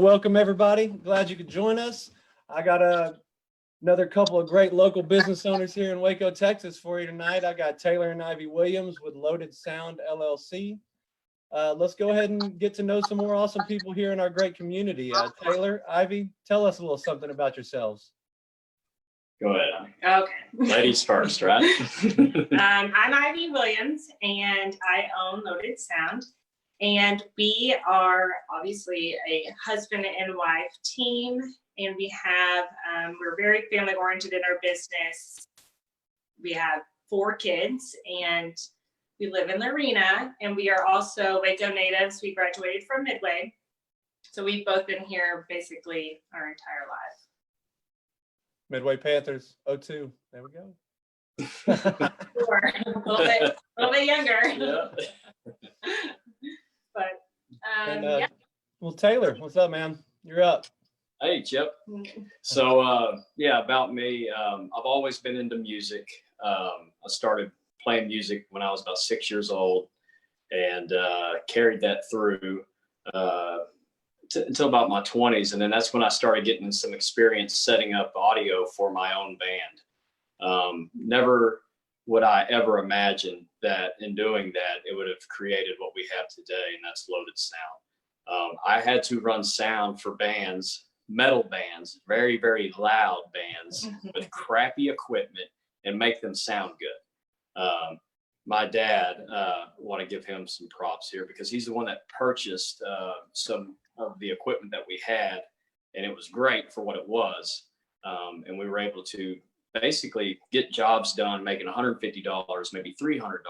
welcome everybody. Glad you could join us. I got another couple of great local business owners here in Waco, Texas for you tonight. I got Taylor and Ivy Williams with Loaded Sound LLC. Let's go ahead and get to know some more awesome people here in our great community. Taylor, Ivy, tell us a little something about yourselves. Go ahead. Okay. Ladies first, right? I'm Ivy Williams, and I own Loaded Sound. And we are obviously a husband and wife team, and we have, we're very family oriented in our business. We have 4 kids, and we live in Lorena, and we are also Waco natives. We graduated from Midway. So we've both been here basically our entire life. Midway Panthers, 02. There we go. Sure. a little bit younger. Yeah. But yeah. Well, Taylor, what's up, man? You're up. Hey, Chip. So yeah, about me, I've always been into music. I started playing music when I was about 6 years old, and carried that through until about my 20s, and then that's when I started getting some experience setting up audio for my own band. Never would I ever imagine that in doing that, it would have created what we have today, and that's Loaded Sound. I had to run sound for bands, metal bands, very, very loud bands with crappy equipment, and make them sound good. My dad, want to give him some props here because he's the one that purchased some of the equipment that we had, and it was great for what it was. And we were able to basically get jobs done, making $150, maybe $300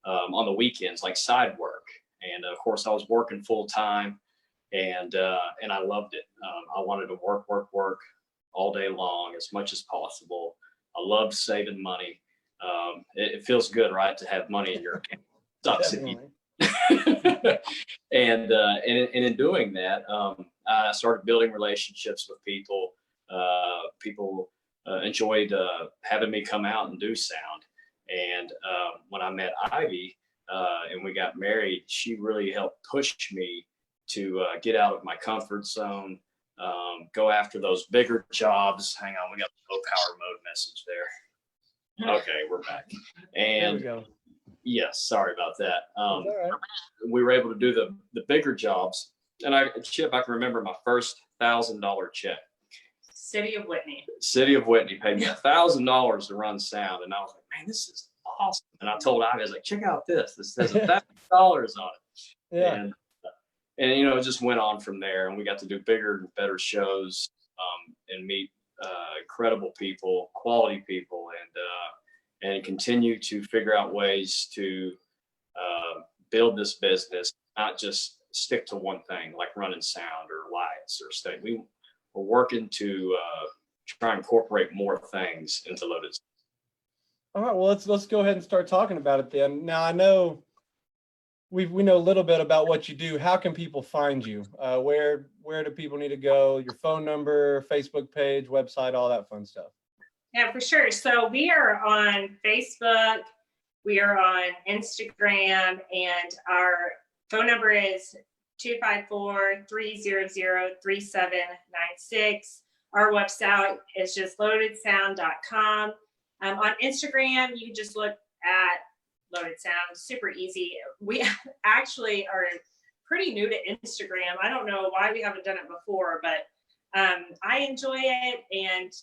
on the weekends, like side work. And of course, I was working full time, and I loved it. I wanted to work all day long as much as possible. I loved saving money. It feels good, right, to have money in your account. Sucks if you and in doing that, I started building relationships with people. People enjoyed having me come out and do sound. And when I met Ivy and we got married, she really helped push me to get out of my comfort zone, go after those bigger jobs. Hang on, we got a low power mode message there. Okay, we're back. And there we go. Yes, sorry about that. All right. We were able to do the bigger jobs. And Chip, I can remember my first $1,000 check. City of Whitney. City of Whitney paid me $1,000 to run sound. And I was like, man, this is awesome. And I told Ivy, I was like, check out this. This has $1,000 on it. Yeah. And you know, it just went on from there. And we got to do bigger and better shows and meet incredible people, quality people, and continue to figure out ways to build this business, not just stick to one thing like running sound or lights or stuff. We're working to try and incorporate more things into Loaded. All right, well, let's go ahead and start talking about it then. Now, I know we know a little bit about what you do. How can people find you? Where do people need to go? Your phone number, Facebook page, website, all that fun stuff. Yeah, for sure. So we are on Facebook, we are on Instagram, and our phone number is 254-300-3796. Our website is just loadedsound.com. On Instagram, you can just look at Loaded Sound. It's super easy. We actually are pretty new to Instagram. I don't know why we haven't done it before, but I enjoy it, and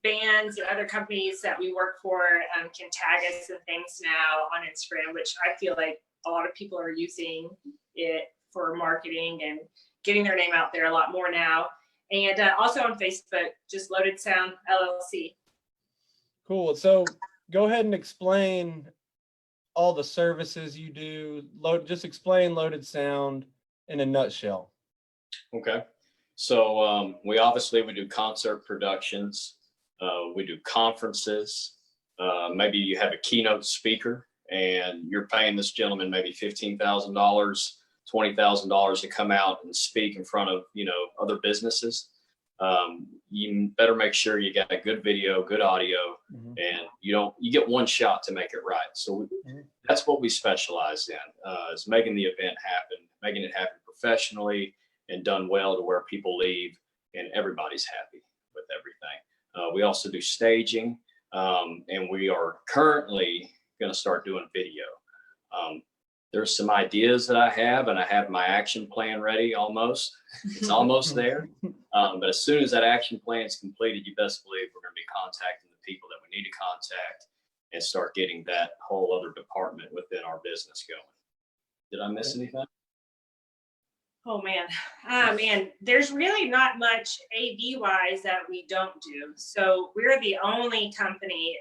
bands and other companies that we work for can tag us and things now on Instagram, which I feel like a lot of people are using it for marketing and getting their name out there a lot more now. And also on Facebook, just Loaded Sound LLC. Cool. So go ahead and explain all the services you do. Just explain Loaded Sound in a nutshell. Okay. So we do concert productions. We do conferences. Maybe you have a keynote speaker and you're paying this gentleman maybe $15,000, $20,000 to come out and speak in front of, other businesses. You better make sure you got a good video, good audio, and you get one shot to make it right. So that's what we specialize in, is making the event happen, making it happen professionally and done well to where people leave and everybody's happy with everything. We also do staging, and we are currently going to start doing video. There's some ideas that I have, and I have my action plan ready almost. It's almost there. But as soon as that action plan is completed, you best believe we're going to be contacting the people that we need to contact and start getting that whole other department within our business going. Did I miss anything? Oh man, there's really not much AV wise that we don't do. So we're the only company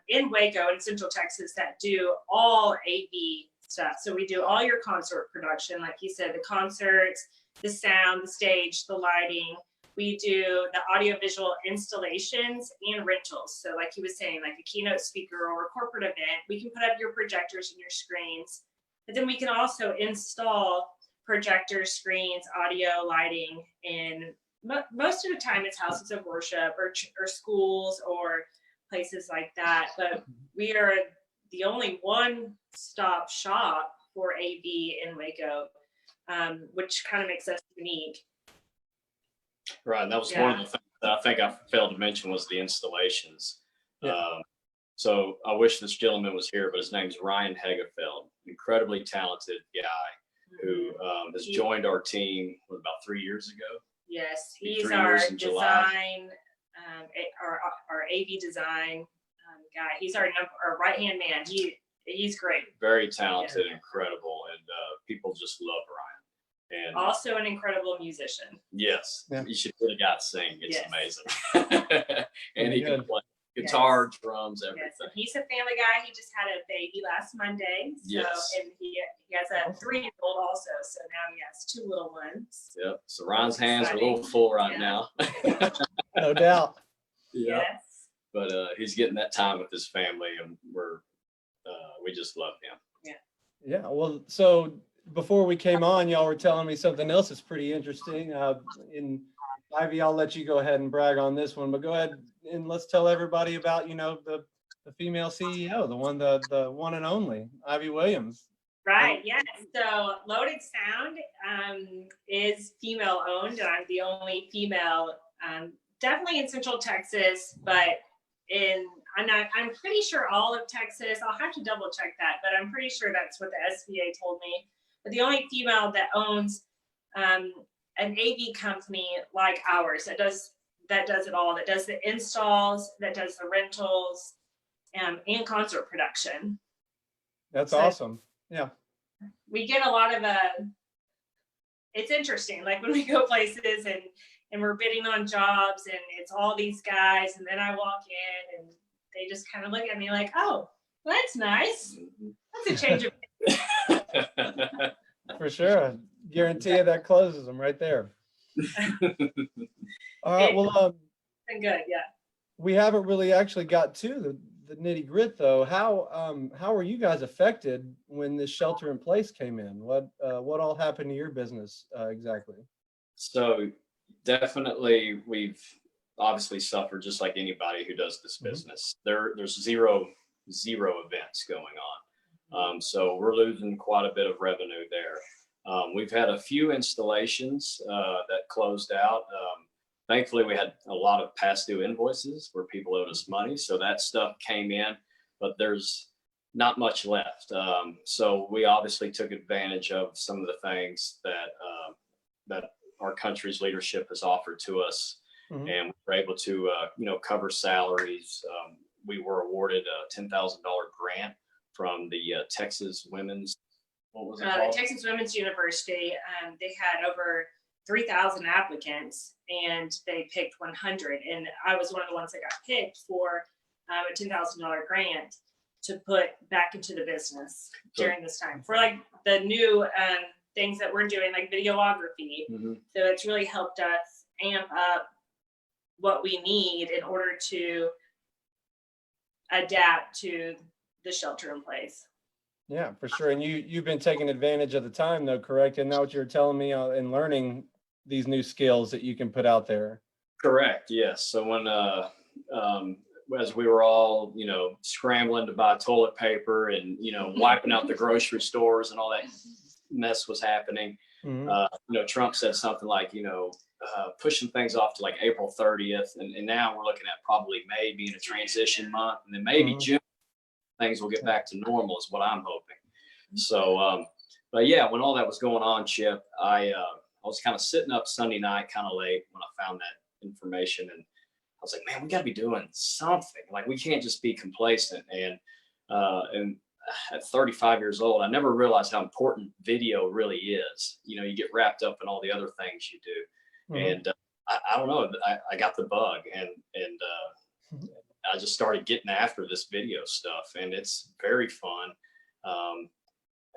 in Waco in Central Texas that do all AV stuff. So we do all your concert production, like you said, the concerts, the sound, the stage, the lighting. We do the audiovisual installations and rentals. So like he was saying, like a keynote speaker or a corporate event, we can put up your projectors and your screens, but then we can also install projectors, screens, audio, lighting, and most of the time it's houses of worship or schools or places like that. But we are the only one-stop shop for AV in Waco, which kind of makes us unique. Right, and that was one of the things that I think I failed to mention was the installations. Yeah. So I wish this gentleman was here, but his name's Ryan Hegefeld, incredibly talented guy who has joined our team about 3 years ago. Yes, he's 3 our years in July. design, our AV design guy. He's our right-hand man. He's great. Very talented, incredible, and people just love Ryan. And Also an incredible musician. yes, Yeah. you should hear the guy sing. It's Yes. amazing. And he can play guitar, drums, everything. Yes, and he's a family guy. He just had a baby last Monday. So, Yes. and he has a 3-year-old also. So now he has 2 little ones. Yep. So Ryan's hands are a little full right Yeah. now. No doubt. Yeah. Yes. But he's getting that time with his family, and we just love him. Yeah, well, so before we came on, y'all were telling me something else that's pretty interesting. In Ivy, I'll let you go ahead and brag on this one, but go ahead and let's tell everybody about, the female CEO, the one and only, Ivy Williams. Right. Yes. So Loaded Sound is female owned, and I'm the only female, definitely in Central Texas, but I'm pretty sure all of Texas. I'll have to double check that, but I'm pretty sure that's what the SBA told me. But the only female that owns an AV company like ours that does it all, that does the installs, that does the rentals, and concert production. That's So- awesome. Yeah. We get a lot of it's interesting, like when we go places and we're bidding on jobs and it's all these guys, and then I walk in and they just kind of look at me like, oh, well, that's nice. That's a change of For sure. I guarantee you that closes them right there. All right. Well, been good, yeah. we haven't really actually got to the nitty grit though. How were you guys affected when this shelter in place came in? What all happened to your business exactly? So definitely we've obviously suffered just like anybody who does this business. There's zero events going on. So we're losing quite a bit of revenue there. We've had a few installations that closed out. Thankfully, we had a lot of past due invoices where people owed us money. So that stuff came in, but there's not much left. So we obviously took advantage of some of the things that our country's leadership has offered to us. And we were able to, cover salaries. We were awarded a $10,000 grant from the Texas Women's, what was it called? Texas Women's University. They had over 3,000 applicants and they picked 100. And I was one of the ones that got picked for a $10,000 grant to put back into the business during this time for like the new things that we're doing, like videography. So it's really helped us amp up what we need in order to adapt to the shelter in place. Yeah, for sure. And you've been taking advantage of the time though, correct? And now what you're telling me and learning these new skills that you can put out there. Correct. Yes. So when as we were all scrambling to buy toilet paper and wiping out the grocery stores and all that mess was happening, Trump said something like, pushing things off to like April 30th. And now we're looking at probably May being a transition month. And then maybe June, things will get back to normal is what I'm hoping. So, but yeah, when all that was going on, Chip, I was kind of sitting up Sunday night, kind of late when I found that information. And I was like, man, we got to be doing something. Like, we can't just be complacent. And at 35 years old, I never realized how important video really is. You get wrapped up in all the other things you do. And I don't know, I got the bug and I just started getting after this video stuff, and it's very fun.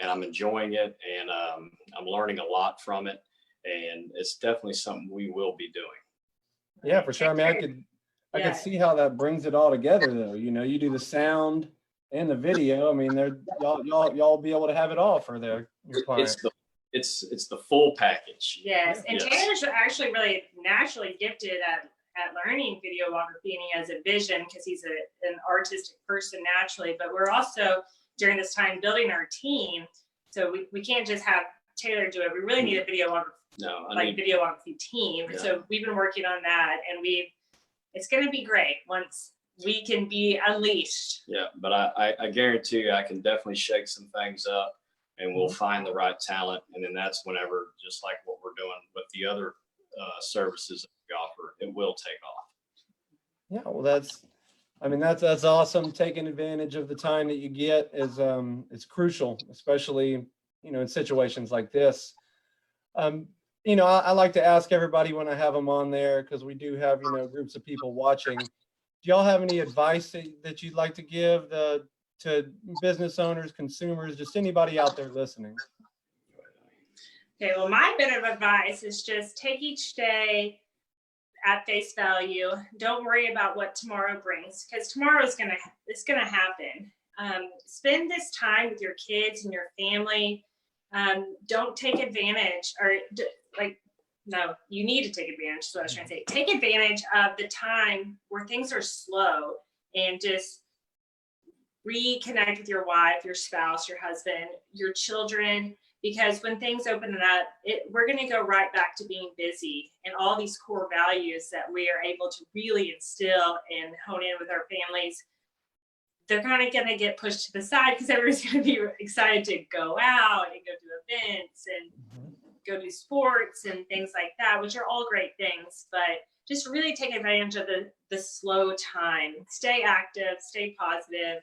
And I'm enjoying it, and I'm learning a lot from it. And it's definitely something we will be doing. Yeah, for sure. I mean, I could see how that brings it all together, though. You do the sound and the video. I mean, y'all be able to have it all for your clients. It's the full package. Yes, and Taylor's actually really naturally gifted at learning videography, and he has a vision because he's an artistic person naturally. But we're also during this time building our team, so we can't just have Taylor do it. We really need a videography team. Yeah. So we've been working on that, and it's going to be great once we can be unleashed. Yeah, but I guarantee you, I can definitely shake some things up, and we'll find the right talent, and then that's whenever, just like what we're doing with the other services that we offer, it will take off. Yeah, well, that's awesome. Taking advantage of the time that you get is crucial, especially in situations like this. I like to ask everybody when I have them on there, because we do have groups of people watching. Do y'all have any advice that you'd like to give to business owners, consumers, just anybody out there listening? Okay, well, my bit of advice is just take each day at face value. Don't worry about what tomorrow brings, because tomorrow it's gonna happen. Spend this time with your kids and your family. Don't take advantage, no, you need to take advantage. Is what I was trying to say. Take advantage of the time where things are slow, and just reconnect with your wife, your spouse, your husband, your children, because when things open up, we're going to go right back to being busy, and all these core values that we are able to really instill and hone in with our families, they're kind of going to get pushed to the side because everyone's going to be excited to go out and go to events and go do sports and things like that, which are all great things. But just really take advantage of the slow time. Stay active, stay positive,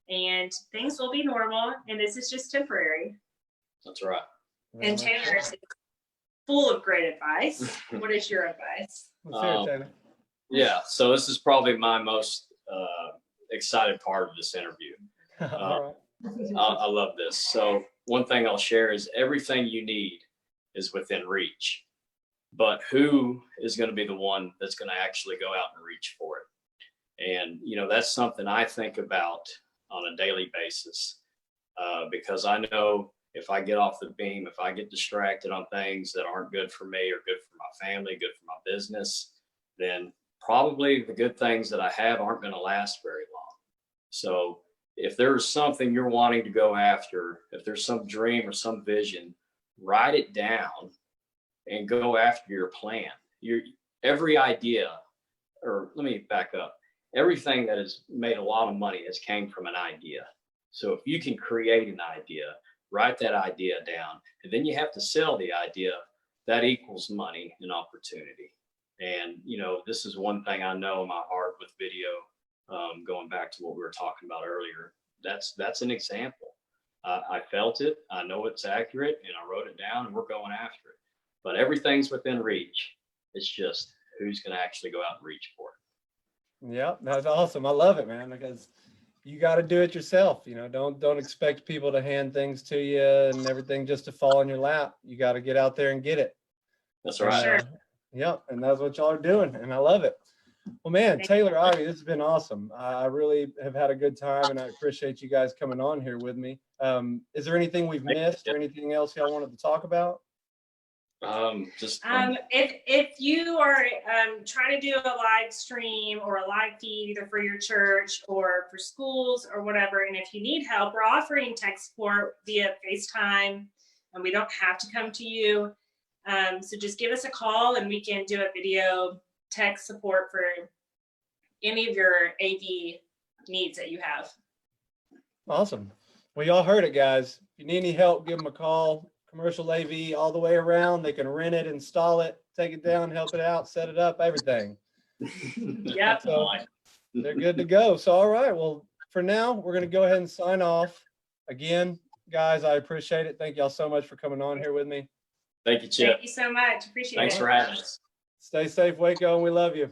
and things will be normal. And this is just temporary. That's right. And Taylor is full of great advice. What is your advice? Let's hear it, Taylor. Yeah, so this is probably my most excited part of this interview. I love this. So one thing I'll share is everything you need is within reach, but who is going to be the one that's going to actually go out and reach for it? And that's something I think about on a daily basis, because I know if I get off the beam, if I get distracted on things that aren't good for me or good for my family, good for my business, then probably the good things that I have aren't going to last very long. So if there's something you're wanting to go after, if there's some dream or some vision, write it down and go after your plan. Every idea, or let me back up. Everything that has made a lot of money has came from an idea. So if you can create an idea, write that idea down, and then you have to sell the idea, that equals money and opportunity. And, this is one thing I know in my heart with video, going back to what we were talking about earlier. That's an example. I felt it. I know it's accurate, and I wrote it down, and we're going after it. But everything's within reach. It's just who's going to actually go out and reach for it. Yeah, that's awesome. I love it, man, because you got to do it yourself. Don't expect people to hand things to you and everything just to fall in your lap. You got to get out there and get it. That's right. Sure. Yeah, and that's what y'all are doing, and I love it. Well, man, Taylor, Ivy, this has been awesome. I really have had a good time, and I appreciate you guys coming on here with me. Is there anything we've missed or anything else y'all wanted to talk about? If you are trying to do a live stream or a live feed, either for your church or for schools or whatever, and if you need help, we're offering tech support via FaceTime. and we don't have to come to you. So just give us a call and we can do a video tech support for any of your AV needs that you have. Awesome. Well, y'all heard it, guys. If you need any help, give them a call. Commercial AV all the way around. They can rent it, install it, take it down, help it out, set it up, everything. Yep. So they're good to go. So, all right. Well, for now, we're going to go ahead and sign off. Again, guys, I appreciate it. Thank y'all so much for coming on here with me. Thank you, Chip. Thank you so much. Appreciate Thanks it. for having us. Stay safe, Waco, and we love you.